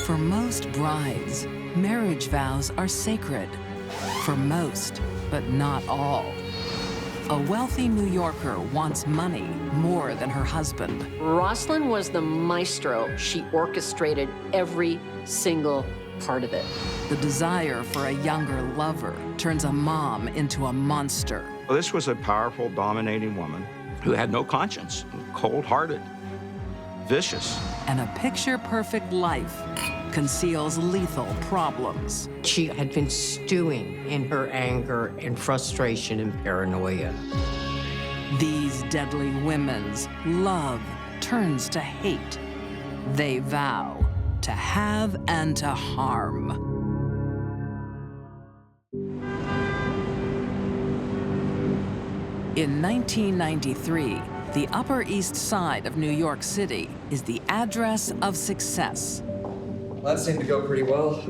For most brides, marriage vows are sacred. For most, but not all. A wealthy New Yorker wants money more than her husband. Rosalind was the maestro. She orchestrated every single part of it. The desire for a younger lover turns a mom into a monster. Well, this was a powerful, dominating woman who had no conscience, cold-hearted, vicious. And a picture-perfect life conceals lethal problems. She had been stewing in her anger and frustration and paranoia. These deadly women's love turns to hate. They vow to have and to harm. In 1993, the Upper East Side of New York City is the address of success. Well, that seemed to go pretty well.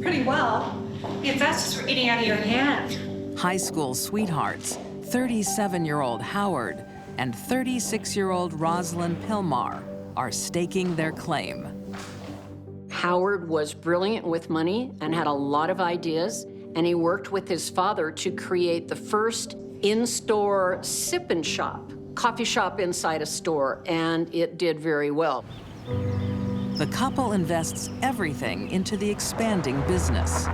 Pretty well? The investors were eating out of your hand. High school sweethearts, 37-year-old Howard and 36-year-old Howard Pilmar, are staking their claim. Howard was brilliant with money and had a lot of ideas, and he worked with his father to create the first in-store sip-and shop, coffee shop inside a store, and it did very well. The couple invests everything into the expanding business.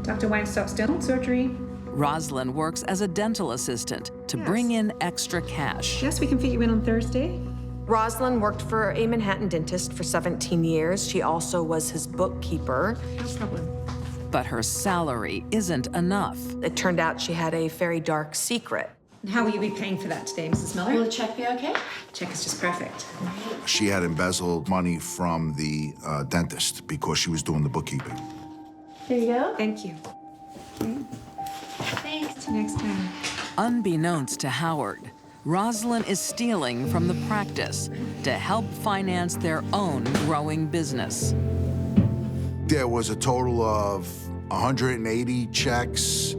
Dr. Weinstock's dental surgery. Rosalind works as a dental assistant to bring in extra cash. Yes, we can fit you in on Thursday. Rosalind worked for a Manhattan dentist for 17 years. She also was his bookkeeper. No problem. But her salary isn't enough. It turned out she had a very dark secret. How will you be paying for that today, Mrs. Miller? Will the check be okay? Check is just perfect. She had embezzled money from the dentist because she was doing the bookkeeping. There you go. Thank you. Thanks. Next time. Unbeknownst to Howard, Rosalind is stealing from the practice to help finance their own growing business. There was a total of 180 checks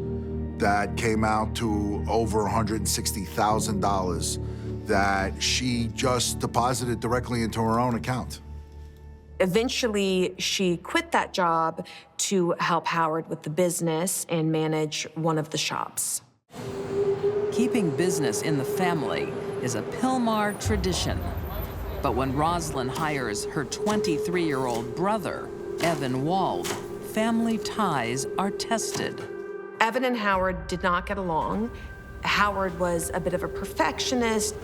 that came out to over $160,000 that she just deposited directly into her own account. Eventually, she quit that job to help Howard with the business and manage one of the shops. Keeping business in the family is a Pilmar tradition. But when Rosalind hires her 23-year-old brother, Evan Wald, family ties are tested. Evan and Howard did not get along. Howard was a bit of a perfectionist,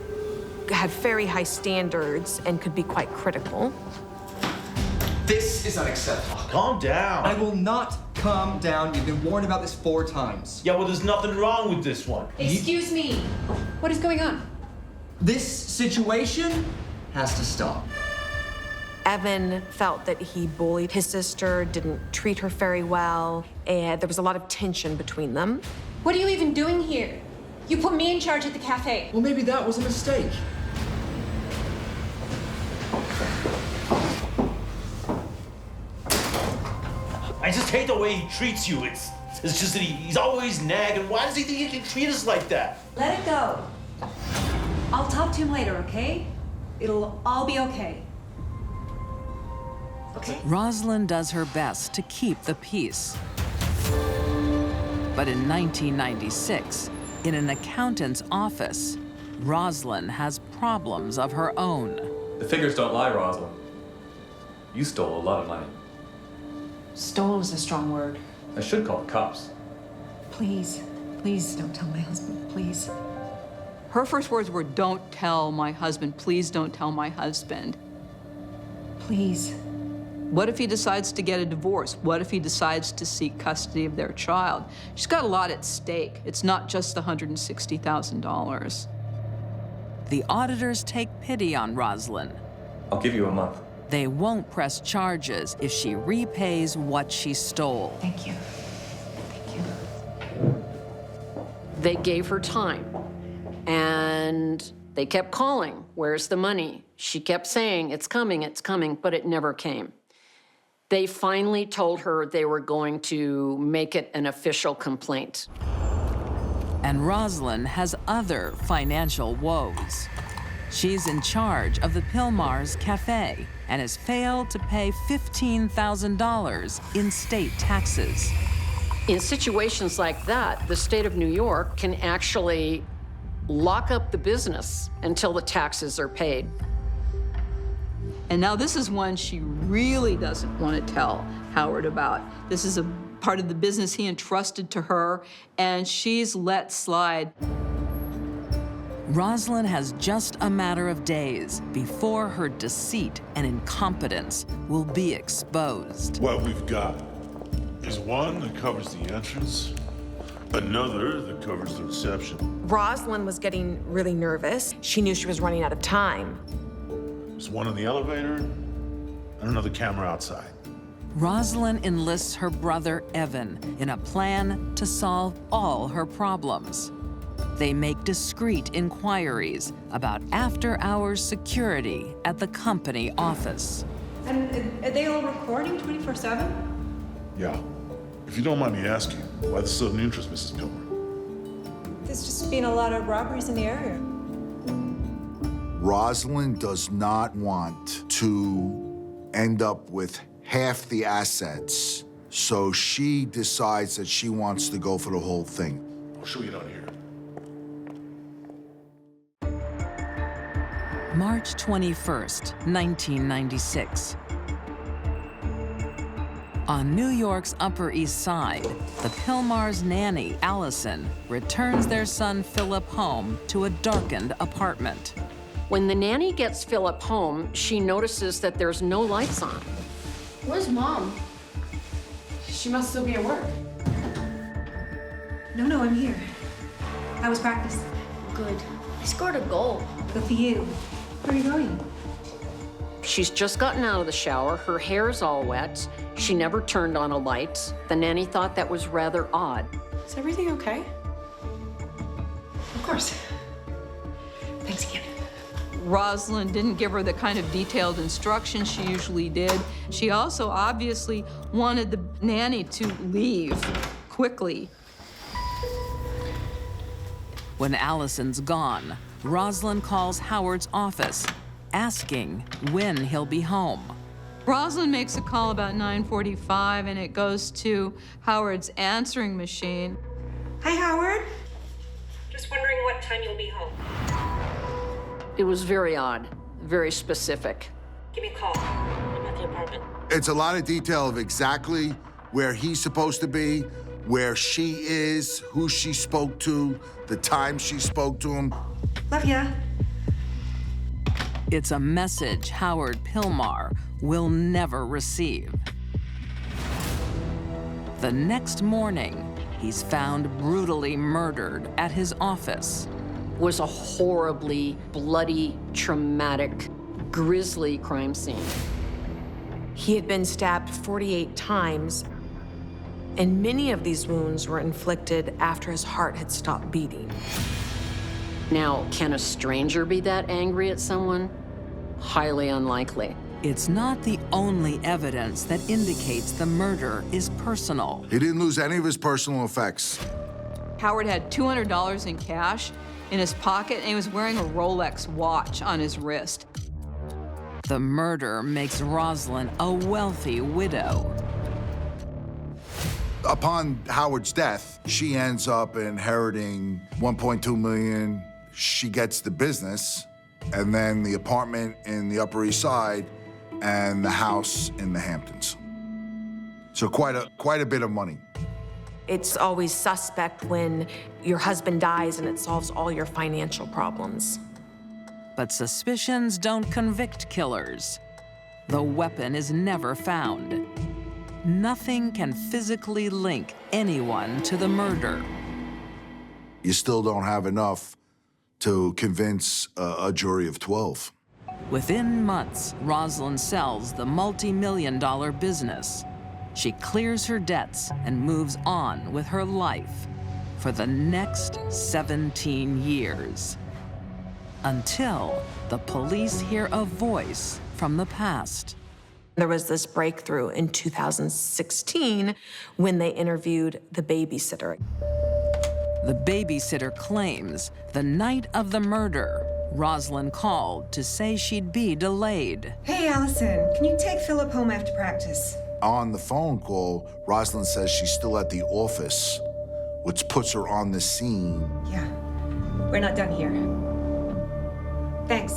had very high standards, and could be quite critical. This is unacceptable. Calm down. I will not calm down. You've been warned about this 4 times. Yeah, well, there's nothing wrong with this one. Excuse me. What is going on? This situation has to stop. Evan felt that he bullied his sister, didn't treat her very well, and there was a lot of tension between them. What are you even doing here? You put me in charge at the cafe. Well, maybe that was a mistake. I just hate the way he treats you. It's just that he's always nagging. Why does he think he can treat us like that? Let it go. I'll talk to him later, okay? It'll all be okay. Okay? Rosalind does her best to keep the peace. But in 1996, in an accountant's office, Rosalind has problems of her own. The figures don't lie, Rosalind. You stole a lot of money. Stole is a strong word. I should call the cops. Please, please don't tell my husband, please. Her first words were, "Don't tell my husband. Please don't tell my husband." Please. What if he decides to get a divorce? What if he decides to seek custody of their child? She's got a lot at stake. It's not just the $160,000. The auditors take pity on Rosalind. I'll give you a month. They won't press charges if she repays what she stole. Thank you. Thank you. They gave her time, and they kept calling, "Where's the money?" She kept saying, it's coming, but it never came. They finally told her they were going to make it an official complaint. And Rosalind has other financial woes. She's in charge of the Pilmar's cafe and has failed to pay $15,000 in state taxes. In situations like that, the state of New York can actually lock up the business until the taxes are paid. And now this is one she really doesn't want to tell Howard about. This is a part of the business he entrusted to her, and she's let slide. Rosalind has just a matter of days before her deceit and incompetence will be exposed. What we've got is one that covers the entrance, another that covers the reception. Rosalind was getting really nervous. She knew she was running out of time. There's one in the elevator and another camera outside. Rosalind enlists her brother Evan in a plan to solve all her problems. They make discreet inquiries about after-hours security at the company office. And are they all recording 24/7? Yeah. If you don't mind me asking, why the sudden interest, Mrs. Pilmar? There's just been a lot of robberies in the area. Rosalind does not want to end up with half the assets, so she decides that she wants to go for the whole thing. I'll show you down here. March 21st, 1996. On New York's Upper East Side, the Pilmar's nanny, Allison, returns their son Philip home to a darkened apartment. When the nanny gets Philip home, she notices that there's no lights on. Where's Mom? She must still be at work. No, I'm here. How was practice? Good. I scored a goal. Good for you. Where are you going? She's just gotten out of the shower, her hair's all wet, she never turned on a light. The nanny thought that was rather odd. Is everything okay? Of course. Thanks again. Rosalind didn't give her the kind of detailed instructions she usually did. She also obviously wanted the nanny to leave quickly. When Allison's gone, Rosalind calls Howard's office, asking when he'll be home. Rosalind makes a call about 9:45, and it goes to Howard's answering machine. Hi, Howard. Just wondering what time you'll be home. It was very odd, very specific. Give me a call. I'm at the apartment. It's a lot of detail of exactly where he's supposed to be, where she is, who she spoke to, the time she spoke to him. Love ya. It's a message Howard Pilmar will never receive. The next morning, he's found brutally murdered at his office. Was a horribly bloody, traumatic, grisly crime scene. He had been stabbed 48 times, and many of these wounds were inflicted after his heart had stopped beating. Now, can a stranger be that angry at someone? Highly unlikely. It's not the only evidence that indicates the murder is personal. He didn't lose any of his personal effects. Howard had $200 in cash in his pocket, and he was wearing a Rolex watch on his wrist. The murder makes Rosalind a wealthy widow. Upon Howard's death, she ends up inheriting $1.2 million. She gets the business, and then the apartment in the Upper East Side, and the house in the Hamptons. So quite a bit of money. It's always suspect when your husband dies and it solves all your financial problems. But suspicions don't convict killers. The weapon is never found. Nothing can physically link anyone to the murder. You still don't have enough to convince a jury of 12. Within months, Rosalind sells the multi-million-dollar business. She clears her debts and moves on with her life for the next 17 years. Until the police hear a voice from the past. There was this breakthrough in 2016 when they interviewed the babysitter. The babysitter claims the night of the murder, Rosalind called to say she'd be delayed. Hey, Allison, can you take Philip home after practice? On the phone call, Rosalind says she's still at the office, which puts her on the scene. Yeah, we're not done here. Thanks.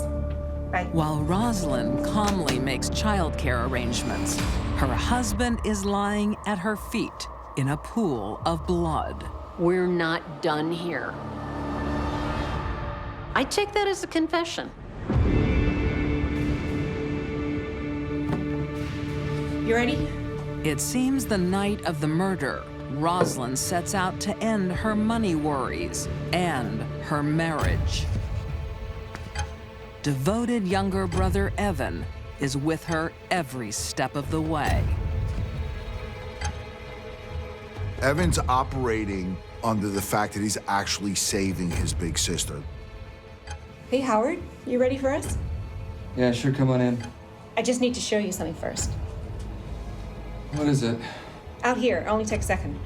Bye. While Rosalind calmly makes childcare arrangements, her husband is lying at her feet in a pool of blood. We're not done here. I take that as a confession. You ready? It seems the night of the murder, Rosalind sets out to end her money worries and her marriage. Devoted younger brother Evan is with her every step of the way. Evan's operating under the fact that he's actually saving his big sister. Hey, Howard, you ready for us? Yeah, sure, come on in. I just need to show you something first. What is it? Out here, it'll only take a second.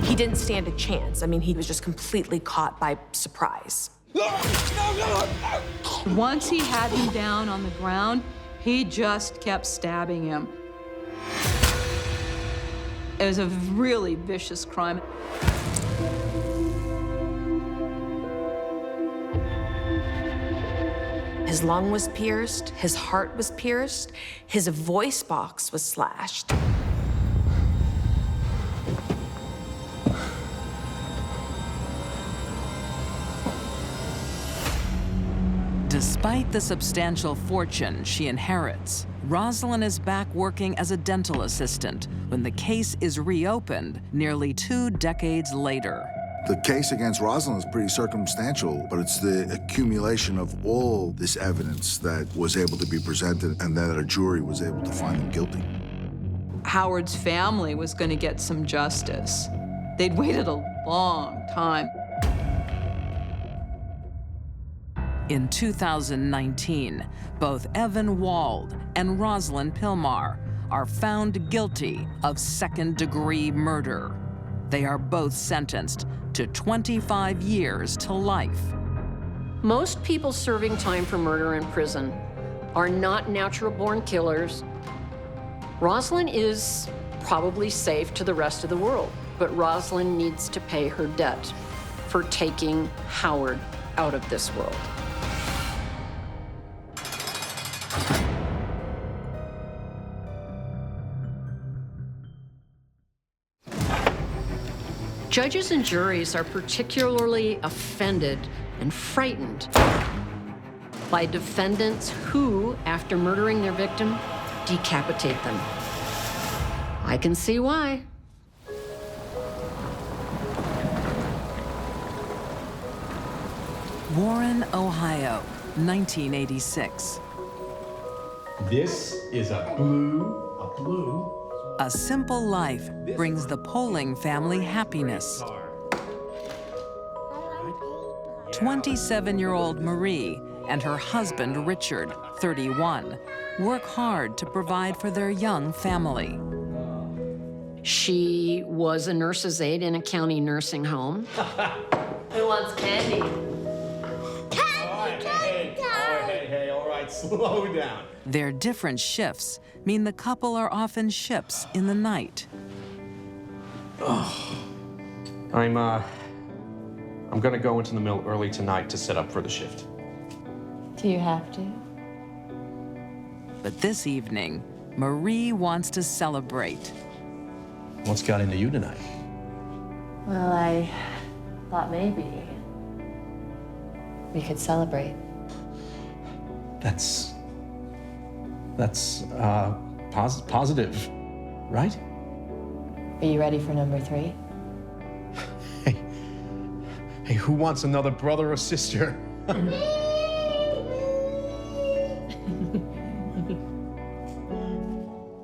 He didn't stand a chance. I mean, he was just completely caught by surprise. Once he had him down on the ground, he just kept stabbing him. It was a really vicious crime. His lung was pierced, his heart was pierced, his voice box was slashed. Despite the substantial fortune she inherits, Rosalind is back working as a dental assistant when the case is reopened nearly 2 decades later. The case against Rosalind is pretty circumstantial, but it's the accumulation of all this evidence that was able to be presented and that a jury was able to find them guilty. Howard's family was going to get some justice. They'd waited a long time. In 2019, both Evan Wald and Rosalind Pilmar are found guilty of second-degree murder. They are both sentenced to 25 years to life. Most people serving time for murder in prison are not natural-born killers. Rosalind is probably safe to the rest of the world, but Rosalind needs to pay her debt for taking Howard out of this world. Judges and juries are particularly offended and frightened by defendants who, after murdering their victim, decapitate them. I can see why. Warren, Ohio, 1986. This is a blue. A simple life brings the Polling family happiness. 27-year-old Marie and her husband, Richard, 31, work hard to provide for their young family. She was a nurse's aide in a county nursing home. Who wants candy? Hey, all right, slow down. Their different shifts mean the couple are often ships in the night. I'm gonna go into the mill early tonight to set up for the shift. Do you have to? But this evening, Marie wants to celebrate. What's got into you tonight? Well, I thought maybe we could celebrate. That's positive, right? Are you ready for number 3? Hey, who wants another brother or sister?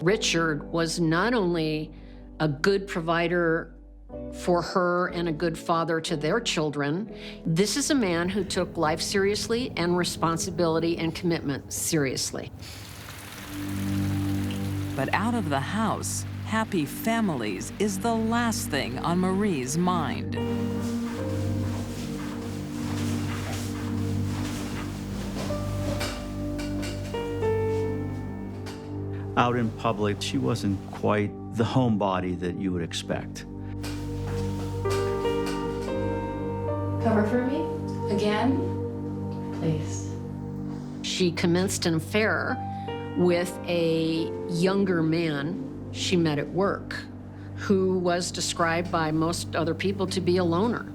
Richard was not only a good provider for her and a good father to their children, this is a man who took life seriously and responsibility and commitment seriously. But out of the house, happy families is the last thing on Marie's mind. Out in public, she wasn't quite the homebody that you would expect. Cover for me? Again? Please. She commenced an affair with a younger man she met at work, who was described by most other people to be a loner.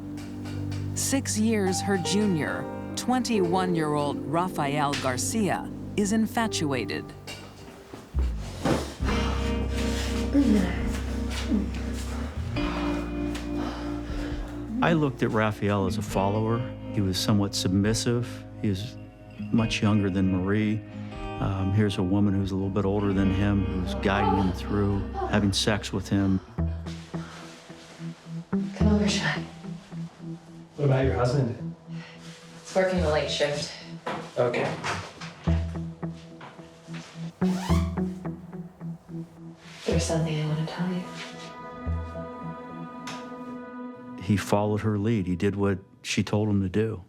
6 years her junior, 21-year-old Rafael Garcia is infatuated. I looked at Raphael as a follower. He was somewhat submissive. He was much younger than Marie. Here's a woman who's a little bit older than him, who's guiding him through, having sex with him. Come over, Sean. What about your husband? He's working the late shift. Okay. There's something I want to tell you. He followed her lead. He did what she told him to do.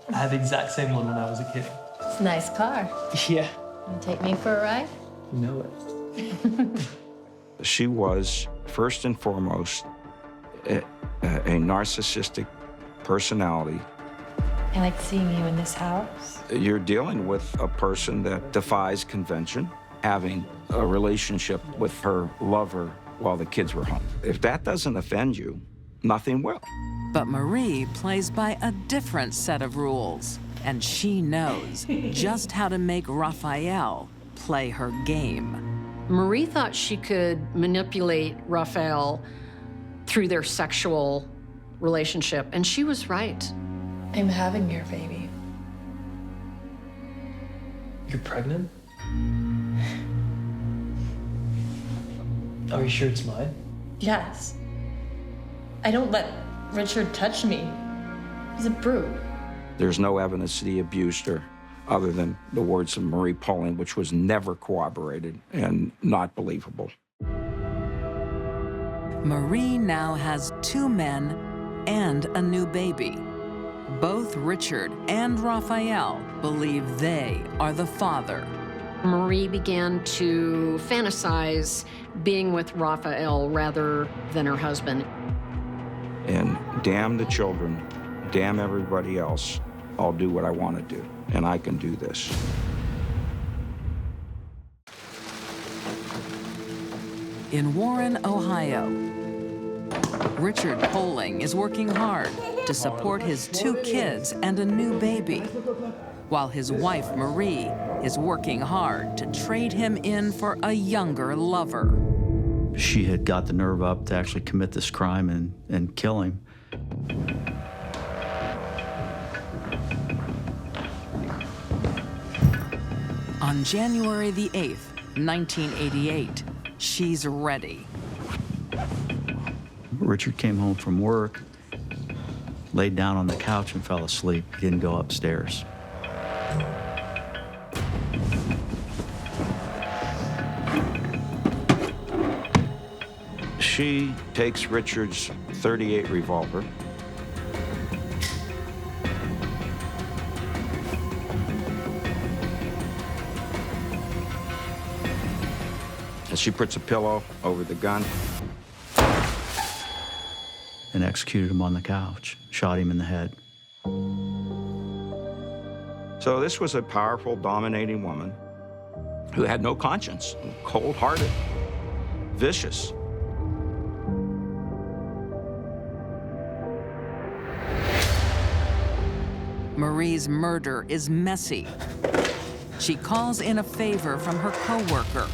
I had the exact same one when I was a kid. It's a nice car. Yeah. You take me for a ride? You know it. She was, first and foremost, a narcissistic personality. I like seeing you in this house. You're dealing with a person that defies convention, having a relationship with her lover while the kids were home. If that doesn't offend you, nothing will. But Marie plays by a different set of rules, and she knows just how to make Raphael play her game. Marie thought she could manipulate Raphael through their sexual relationship, and she was right. I'm having your baby. You're pregnant? Are you sure it's mine? Yes. I don't let Richard touch me. He's a brute. There's no evidence that he abused her other than the words of Marie Poling, which was never corroborated and not believable. Marie now has 2 men and a new baby. Both Richard and Raphael believe they are the father. Marie began to fantasize being with Raphael rather than her husband. And damn the children, damn everybody else, I'll do what I want to do, and I can do this. In Warren, Ohio, Richard Poling is working hard to support his 2 kids and a new baby, while his wife, Marie, is working hard to trade him in for a younger lover. She had got the nerve up to actually commit this crime and kill him. On January the 8th, 1988, she's ready. Richard came home from work, laid down on the couch and fell asleep. He didn't go upstairs. She takes Richard's .38 revolver, and she puts a pillow over the gun and executed him on the couch, shot him in the head. So this was a powerful, dominating woman who had no conscience, cold-hearted, vicious. Marie's murder is messy. She calls in a favor from her co-worker,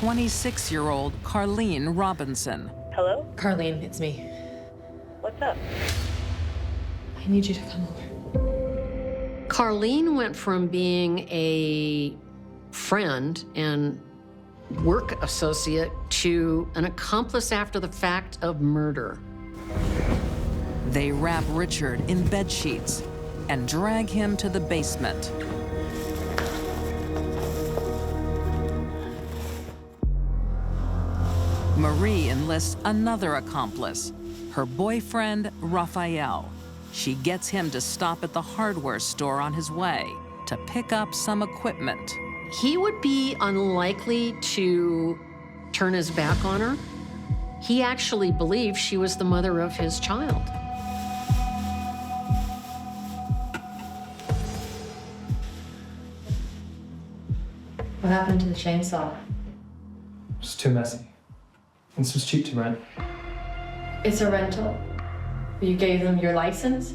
26-year-old Carlene Robinson. Hello? Carlene, it's me. What's up? I need you to come over. Carlene went from being a friend and work associate to an accomplice after the fact of murder. They wrap Richard in bed sheets, and drag him to the basement. Marie enlists another accomplice, her boyfriend, Raphael. She gets him to stop at the hardware store on his way to pick up some equipment. He would be unlikely to turn his back on her. He actually believed she was the mother of his child. What happened to the chainsaw? It's too messy. This was cheap to rent. It's a rental. You gave them your license?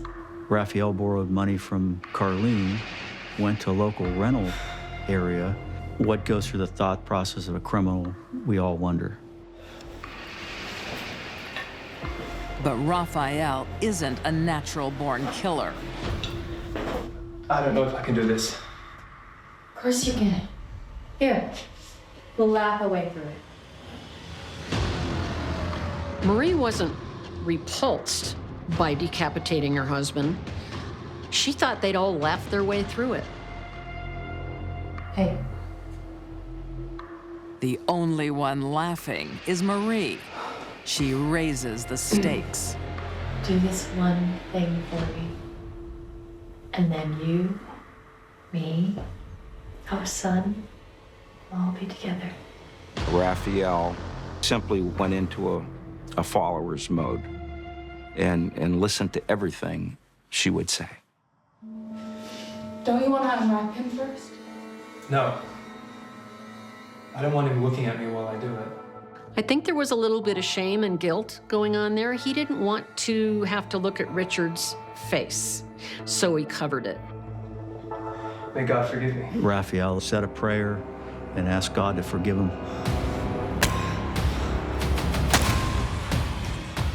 Raphael borrowed money from Carlene, went to a local rental area. What goes through the thought process of a criminal, we all wonder. But Raphael isn't a natural-born killer. I don't know if I can do this. Of course you can. Here, we'll laugh away through it. Marie wasn't repulsed by decapitating her husband. She thought they'd all laughed their way through it. Hey. The only one laughing is Marie. She raises the stakes. Do this one thing for me. And then you, me, our son, will all be together. Raphael simply went into a follower's mode and listened to everything she would say. Don't you want to unwrap him first? No. I don't want him looking at me while I do it. I think there was a little bit of shame and guilt going on there. He didn't want to have to look at Richard's face, so he covered it. May God forgive me. Raphael said a prayer and asked God to forgive him.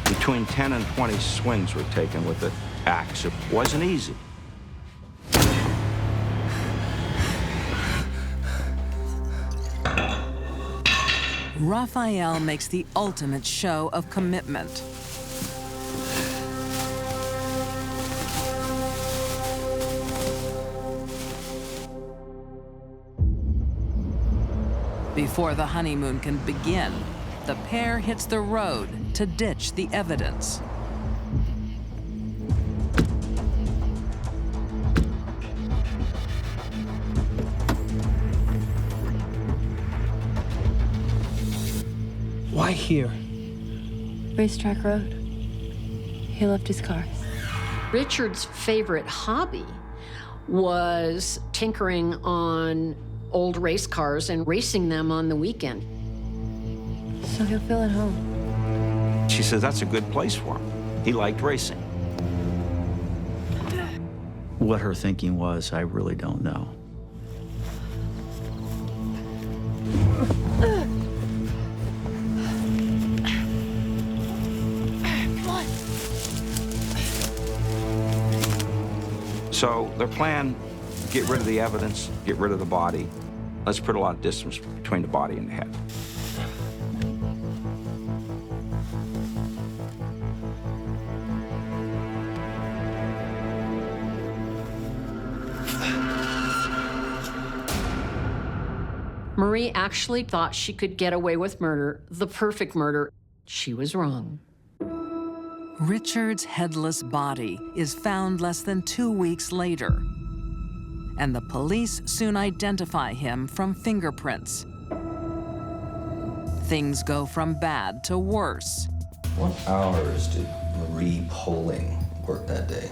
Between 10 and 20 swings were taken with the axe. It wasn't easy. Raphael makes the ultimate show of commitment. Before the honeymoon can begin, the pair hits the road to ditch the evidence. Why here? Racetrack Road. He loved his cars. Richard's favorite hobby was tinkering on old race cars and racing them on the weekend. So he'll feel at home. She says that's a good place for him. He liked racing. What her thinking was, I really don't know. So their plan, get rid of the evidence, get rid of the body. Let's put a lot of distance between the body and the head. Marie actually thought she could get away with murder, the perfect murder. She was wrong. Richard's headless body is found less than 2 weeks later, and the police soon identify him from fingerprints. Things go from bad to worse. What hours did Marie Poling work that day?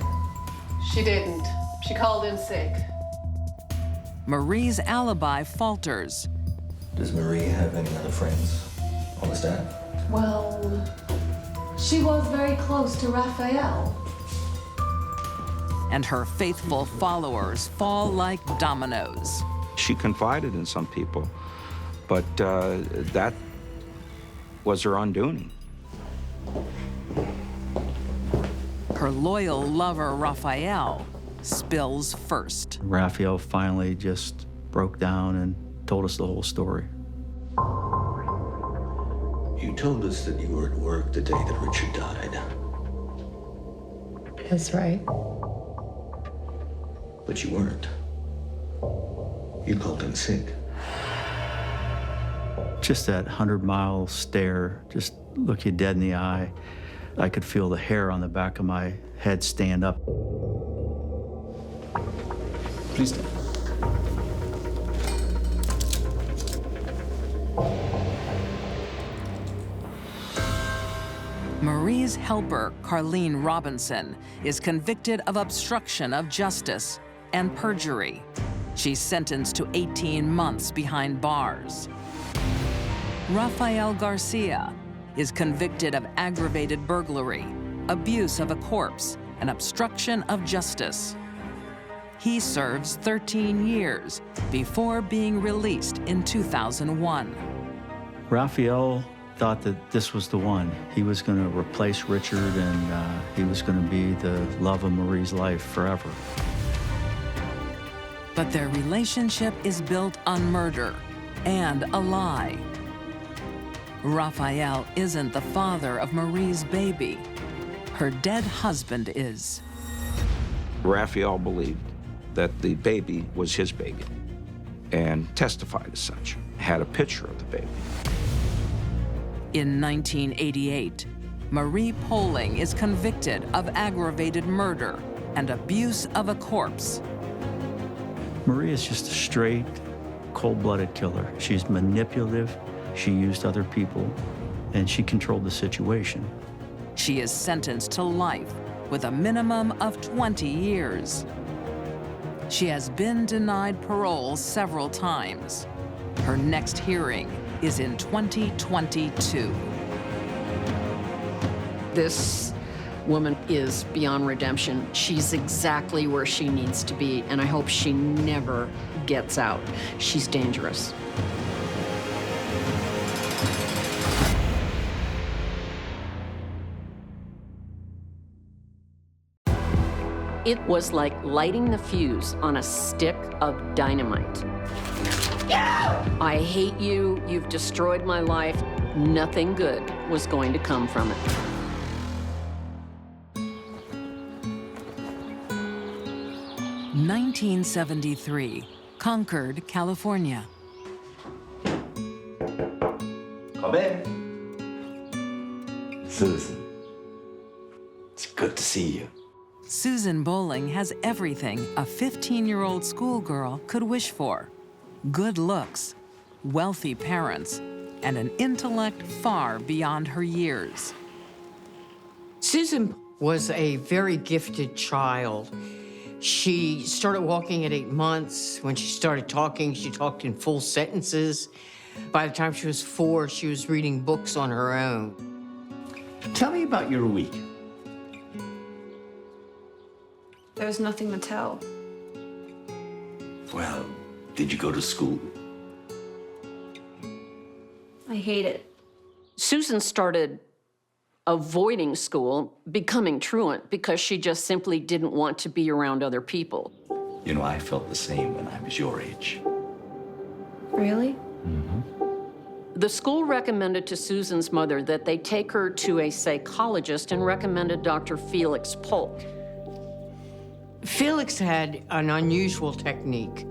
She didn't. She called in sick. Marie's alibi falters. Does Marie have any other friends on the staff? Well, she was very close to Raphael. And her faithful followers fall like dominoes. She confided in some people, but that was her undoing. Her loyal lover, Raphael, spills first. Raphael finally just broke down and told us the whole story. You told us that you were at work the day that Richard died. That's right. But you weren't. You called in sick. Just that 100-mile stare, just look you dead in the eye. I could feel the hair on the back of my head stand up. Please stand. Marie's helper, Carlene Robinson, is convicted of obstruction of justice and perjury. She's sentenced to 18 months behind bars. Rafael Garcia is convicted of aggravated burglary, abuse of a corpse, and obstruction of justice. He serves 13 years before being released in 2001. Rafael thought that this was the one. He was going to replace Richard, and he was going to be the love of Marie's life forever. But their relationship is built on murder and a lie. Rafael isn't the father of Marie's baby. Her dead husband is. Rafael believed that the baby was his baby and testified as such, had a picture of the baby. In 1988, Marie Poling is convicted of aggravated murder and abuse of a corpse. Marie is just a straight, cold-blooded killer. She's manipulative, she used other people, and she controlled the situation. She is sentenced to life with a minimum of 20 years. She has been denied parole several times. Her next hearing is in 2022. This woman is beyond redemption. She's exactly where she needs to be, and I hope she never gets out. She's dangerous. It was like lighting the fuse on a stick of dynamite. I hate you. You've destroyed my life. Nothing good was going to come from it. In 1973, Concord, California. Come in. Susan, it's good to see you. Susan Bowling has everything a 15-year-old schoolgirl could wish for. Good looks, wealthy parents, and an intellect far beyond her years. Susan was a very gifted child. She started walking at 8 months. When she started talking, she talked in full sentences. By the time she was 4, she was reading books on her own. Tell me about your week. There's nothing to tell. Well, did you go to school? I hate it. Susan started avoiding school, becoming truant, because she just simply didn't want to be around other people. You know, I felt the same when I was your age. Really? The school recommended to Susan's mother that they take her to a psychologist and recommended Dr. Felix Polk. Felix had an unusual technique.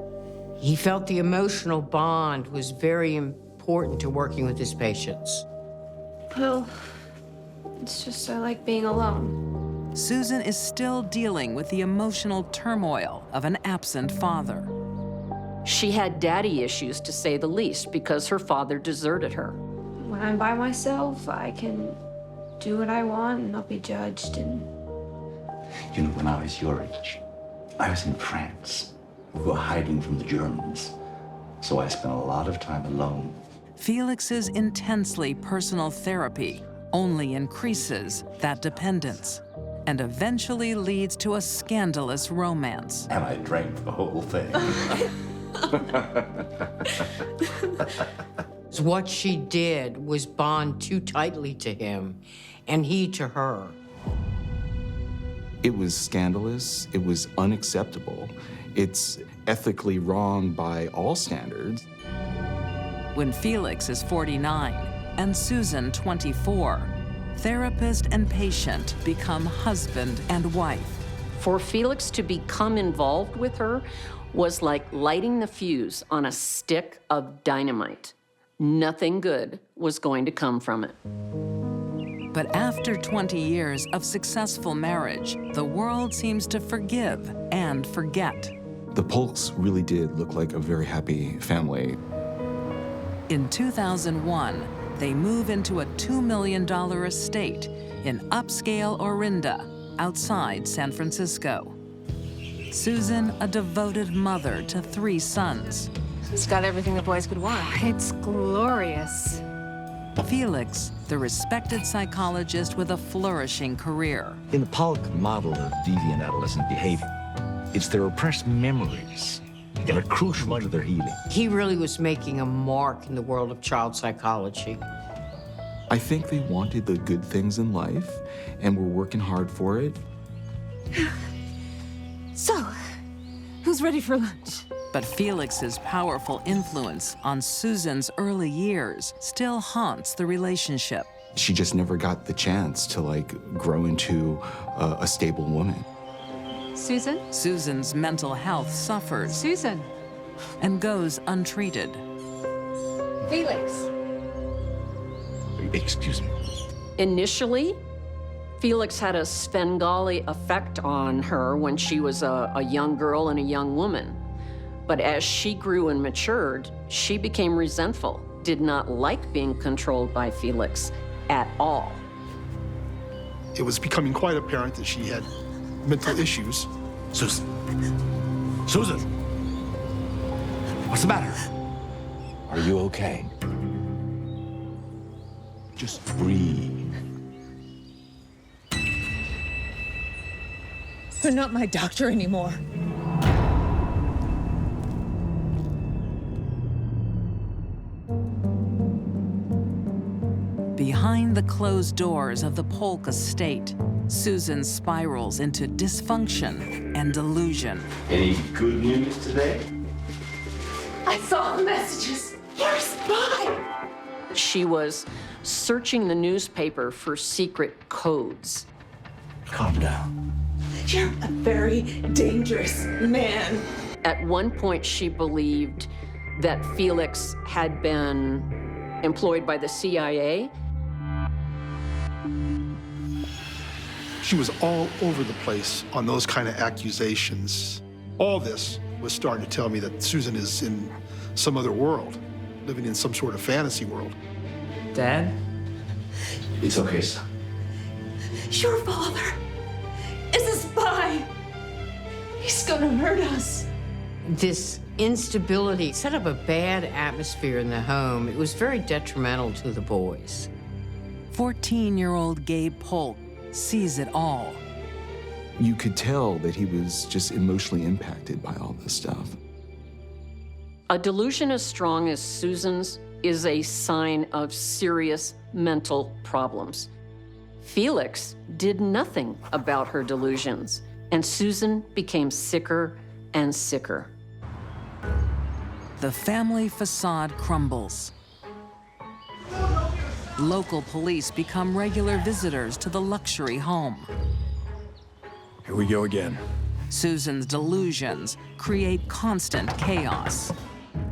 He felt the emotional bond was very important to working with his patients. Well, it's just I like being alone. Susan is still dealing with the emotional turmoil of an absent father. She had daddy issues, to say the least, because her father deserted her. When I'm by myself, I can do what I want and not be judged. And You know, when I was your age, I was in France. We were hiding from the Germans. So I spent a lot of time alone. Felix's intensely personal therapy only increases that dependence and eventually leads to a scandalous romance. And I drank the whole thing. What she did was bond too tightly to him, and he to her. It was scandalous, it was unacceptable, it's ethically wrong by all standards. When Felix is 49 and Susan 24, therapist and patient become husband and wife. For Felix to become involved with her was like lighting the fuse on a stick of dynamite. Nothing good was going to come from it. But after 20 years of successful marriage, the world seems to forgive and forget. The Polks really did look like a very happy family. In 2001, they move into a $2 million estate in upscale Orinda, outside San Francisco. Susan, a devoted mother to 3 sons. It's got everything the boys could want. It's glorious. Felix, the respected psychologist with a flourishing career. In the Polk model of deviant adolescent behavior, it's their repressed memories that are crucial to their healing. He really was making a mark in the world of child psychology. I think they wanted the good things in life and were working hard for it. So, who's ready for lunch? But Felix's powerful influence on Susan's early years still haunts the relationship. She just never got the chance to, like, grow into a stable woman. Susan? Susan's mental health suffers. Susan. And goes untreated. Felix. Excuse me. Initially, Felix had a Svengali effect on her when she was a young girl and a young woman. But as she grew and matured, she became resentful, did not like being controlled by Felix at all. It was becoming quite apparent that she had mental issues. Susan. Susan! What's the matter? Are you okay? Just breathe. You're not my doctor anymore. Behind the closed doors of the Polk estate, Susan spirals into dysfunction and delusion. Any good news today? I saw the messages. You're a spy. She was searching the newspaper for secret codes. Calm down. You're a very dangerous man. At one point, she believed that Felix had been employed by the CIA. She was all over the place on those kind of accusations. All this was starting to tell me that Susan is in some other world, living in some sort of fantasy world. Dad? It's okay, son. Your father is a spy. He's gonna hurt us. This instability set up a bad atmosphere in the home. It was very detrimental to the boys. 14-year-old Gabe Polk sees it all. You could tell that he was just emotionally impacted by all this stuff. A delusion as strong as Susan's is a sign of serious mental problems. Felix did nothing about her delusions, and Susan became sicker and sicker. The family facade crumbles. Local police become regular visitors to the luxury home. Here we go again. Susan's delusions create constant chaos.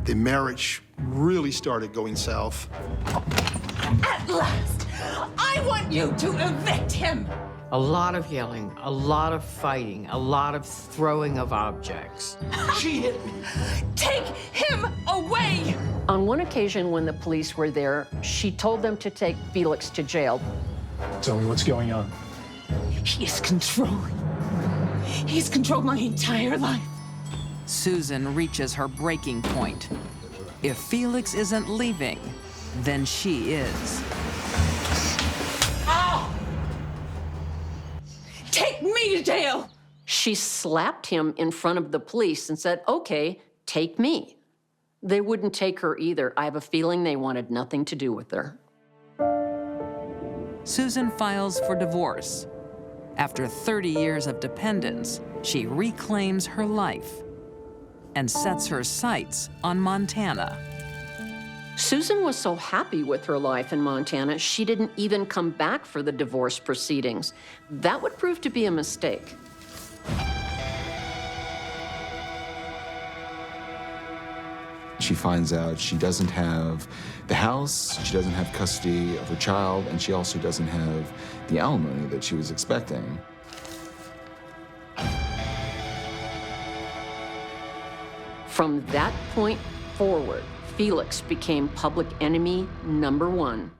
The marriage really started going south. At last, I want you to evict him. A lot of yelling, a lot of fighting, a lot of throwing of objects. She hit me. Take him away. On one occasion when the police were there, she told them to take Felix to jail. Tell me what's going on. He is controlling. He's controlled my entire life. Susan reaches her breaking point. If Felix isn't leaving, then she is. Ow! Take me to jail! She slapped him in front of the police and said, "Okay, take me." They wouldn't take her either. I have a feeling they wanted nothing to do with her. Susan files for divorce. After 30 years of dependence, she reclaims her life and sets her sights on Montana. Susan was so happy with her life in Montana, she didn't even come back for the divorce proceedings. That would prove to be a mistake. She finds out she doesn't have the house, she doesn't have custody of her child, and she also doesn't have the alimony that she was expecting. From that point forward, Felix became public enemy #1.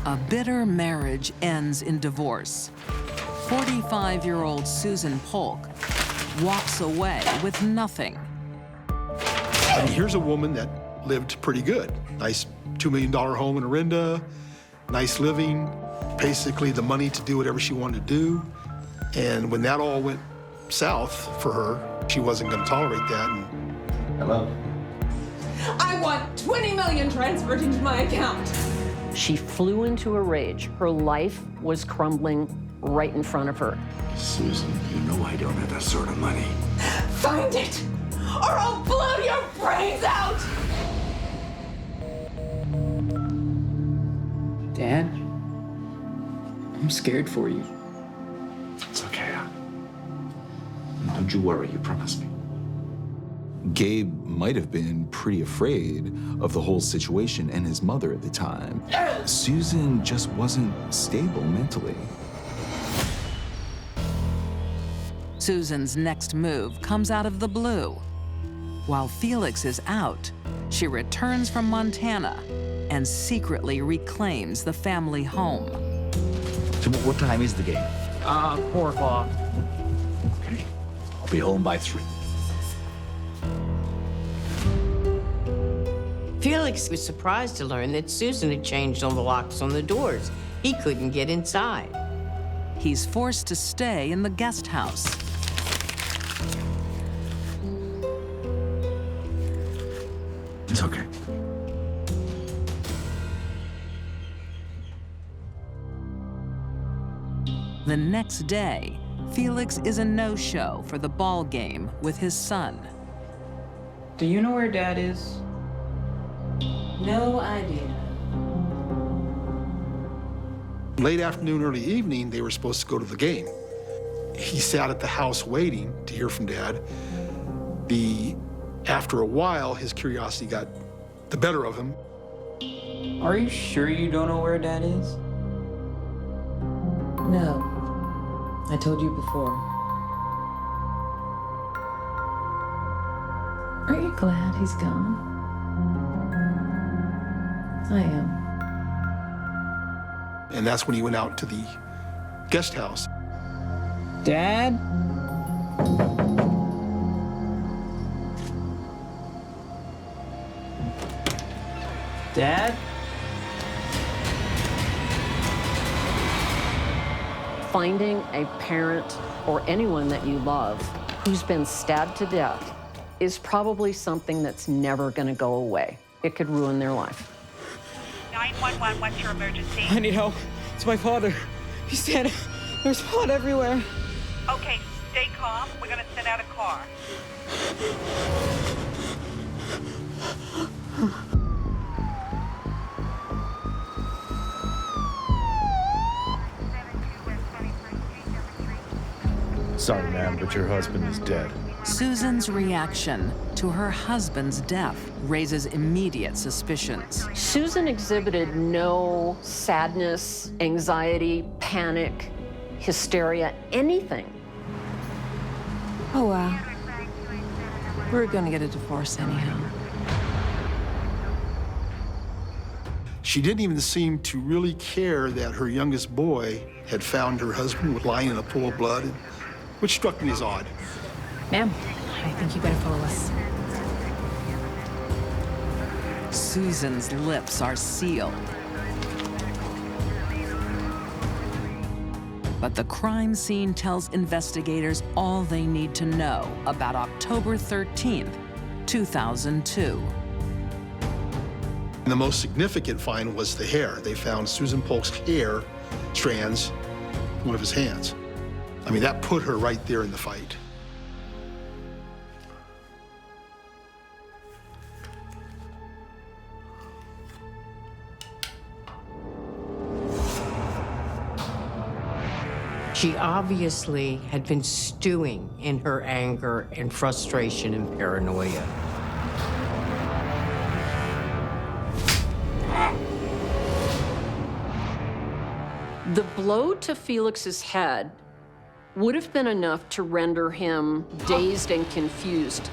A bitter marriage ends in divorce. 45-year-old Susan Polk walks away with nothing. I mean, here's a woman that lived pretty good. Nice $2 million home in Orinda, nice living, basically the money to do whatever she wanted to do. And when that all went south for her, she wasn't going to tolerate that. Hello? I want 20 million transferred into my account. She flew into a rage. Her life was crumbling right in front of her. Susan, you know I don't have that sort of money. Find it, or I'll blow your brains out! Dad, I'm scared for you. It's okay. Don't you worry, you promised me. Gabe might have been pretty afraid of the whole situation and his mother at the time. Susan just wasn't stable mentally. Susan's next move comes out of the blue. While Felix is out, she returns from Montana and secretly reclaims the family home. So what time is the game? 4 o'clock. Okay. I'll be home by 3. Felix was surprised to learn that Susan had changed all the locks on the doors. He couldn't get inside. He's forced to stay in the guest house. It's okay. The next day, Felix is a no-show for the ball game with his son. Do you know where Dad is? No idea. Late afternoon, early evening, they were supposed to go to the game. He sat at the house waiting to hear from Dad. After a while, his curiosity got the better of him. Are you sure you don't know where Dad is? No. I told you before. Aren't you glad he's gone? I am. And that's when he went out to the guest house. Dad? Dad? Finding a parent or anyone that you love who's been stabbed to death is probably something that's never going to go away. It could ruin their life. 911, what's your emergency? I need help. It's my father. He's dead. There's blood everywhere. Okay, stay calm. We're gonna send out a car. Sorry, ma'am, but your husband is dead. Susan's reaction to her husband's death raises immediate suspicions. Susan exhibited no sadness, anxiety, panic, hysteria, anything. Oh, wow. We're gonna get a divorce anyhow. She didn't even seem to really care that her youngest boy had found her husband lying in a pool of blood, which struck me as odd. Ma'am, I think you better follow us. Susan's lips are sealed. But the crime scene tells investigators all they need to know about October 13th, 2002. And the most significant find was the hair. They found Susan Polk's hair strands in one of his hands. I mean, that put her right there in the fight. She obviously had been stewing in her anger and frustration and paranoia. The blow to Felix's head would have been enough to render him dazed and confused.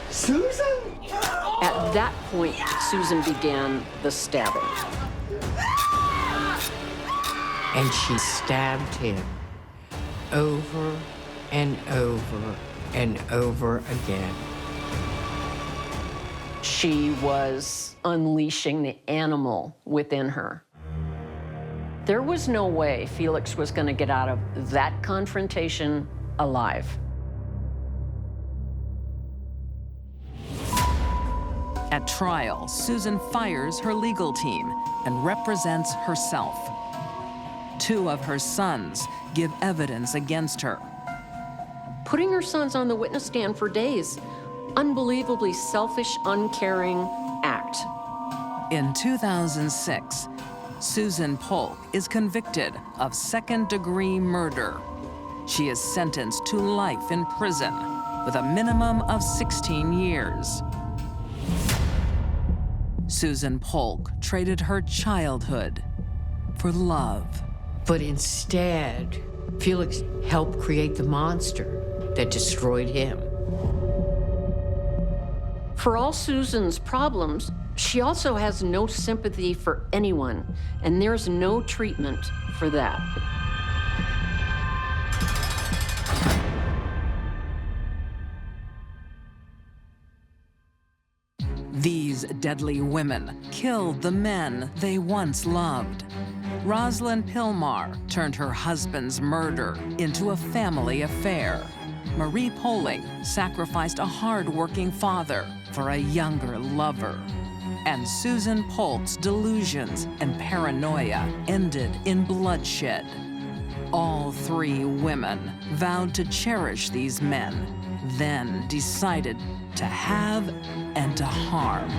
Susan? At that point, Susan began the stabbing. And she stabbed him over and over and over again. She was unleashing the animal within her. There was no way Felix was going to get out of that confrontation alive. At trial, Susan fires her legal team and represents herself. 2 of her sons give evidence against her. Putting her sons on the witness stand for days, unbelievably selfish, uncaring act. In 2006, Susan Polk is convicted of second-degree murder. She is sentenced to life in prison with a minimum of 16 years. Susan Polk traded her childhood for love. But instead, Felix helped create the monster that destroyed him. For all Susan's problems, she also has no sympathy for anyone, and there's no treatment for that. These deadly women killed the men they once loved. Howard Pilmar turned her husband's murder into a family affair. Marie Poling sacrificed a hard-working father for a younger lover. And Susan Polk's delusions and paranoia ended in bloodshed. All 3 women vowed to cherish these men, then decided to have and to harm.